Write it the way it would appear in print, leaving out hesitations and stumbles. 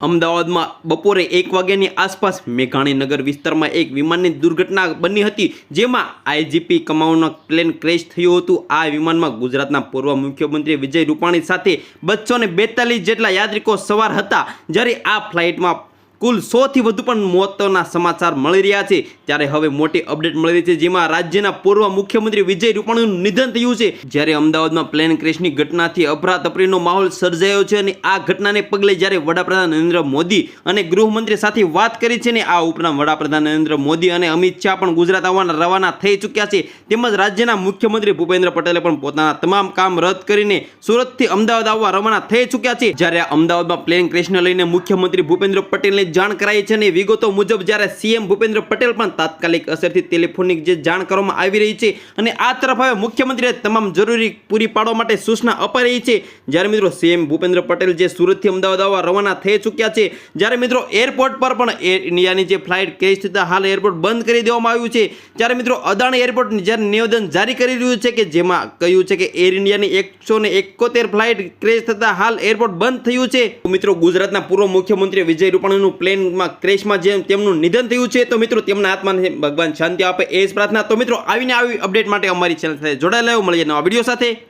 અમદાવાદમાં બપોરે 1 વાગ્યાની આસપાસ મેઘાણીનગર વિસ્તારમાં એક વિમાનની દુર્ઘટના બની હતી, જેમાં આઈજીપી કમાન્ડરનું પ્લેન ક્રેશ થયું હતું। આ વિમાનમાં ગુજરાતના પૂર્વ મુખ્યમંત્રી વિજય રૂપાણી સાથે 242 જેટલા યાત્રિકો સવાર હતા, જ્યારે આ ફ્લાઇટમાં કુલ 100 થી વધુ પણ મોતના સમાચાર મળી રહ્યા છે। ત્યારે હવે મોટી અપડેટ મળી રહી છે, જેમાં રાજ્યના પૂર્વ મુખ્યમંત્રી વિજય રૂપાણીનું નિધન થયું છે। જ્યારે અમદાવાદમાં પ્લેન ક્રેશની ઘટનાથી અફરાતફરીનો માહોલ સર્જાયો છે અને આ ઘટનાને પગલે જ્યારે વડાપ્રધાન નરેન્દ્ર મોદી અને ગૃહમંત્રી સાથે વાત કરી છે ને આ ઉપરાંત વડાપ્રધાન નરેન્દ્ર મોદી અને અમિત શાહ પણ ગુજરાત આવવાના રવાના થઈ ચૂક્યા છે। તેમજ રાજ્યના મુખ્યમંત્રી ભૂપેન્દ્ર પટેલે પણ પોતાના તમામ કામ રદ કરીને સુરતથી અમદાવાદ આવવા રવાના થઈ ચૂક્યા છે। જ્યારે અમદાવાદમાં પ્લેન ક્રેશને લઈને મુખ્યમંત્રી ભૂપેન્દ્ર પટેલને જાણ કરાઈ છે અને વિગતો મુજબ જ્યારે સીએમ ભૂપેન્દ્ર પટેલ પણ તાત્કાલિક અસરથી ટેલિફોનિક જે જાણ કરવામાં આવી રહી છે અને આ તરફ હવે મુખ્યમંત્રીએ તમામ જરૂરી પૂરી પાડવા માટે સૂચના અપાઈ રહી છે। જ્યારે મિત્રો સીએમ ભૂપેન્દ્ર પટેલ જે સુરતથી અમદાવાદ આવવા રવાના થઈ ચૂક્યા છે, જ્યારે મિત્રો એરપોર્ટ પર પણ એર ઇન્ડિયાની જે ફ્લાઇટ ક્રેશ થતાં હાલ એરપોર્ટ બંધ કરી દેવામાં આવ્યું છે। ત્યારે મિત્રો અદાણી એરપોર્ટ જ્યારે નિવેદન જારી કરી રહ્યું છે કે જેમાં કહ્યું છે કે એર ઇન્ડિયાની 171 ફ્લાઇટ ક્રેશ થતાં હાલ એરપોર્ટ બંધ થયું છે। મિત્રો ગુજરાતના પૂર્વ મુખ્યમંત્રી વિજય રૂપાણીનું પ્લેનમાં ક્રેશમાં જે તેમનું નિધન થયું છે, તો મિત્રો તેમના આત્માને ભગવાન શાંતિ આપે એ જ પ્રાર્થના। તો મિત્રો આવી અપડેટ માટે અમારી ચેનલ સાથે જોડાયેલા મળીએ નવા વિડીયો સાથે।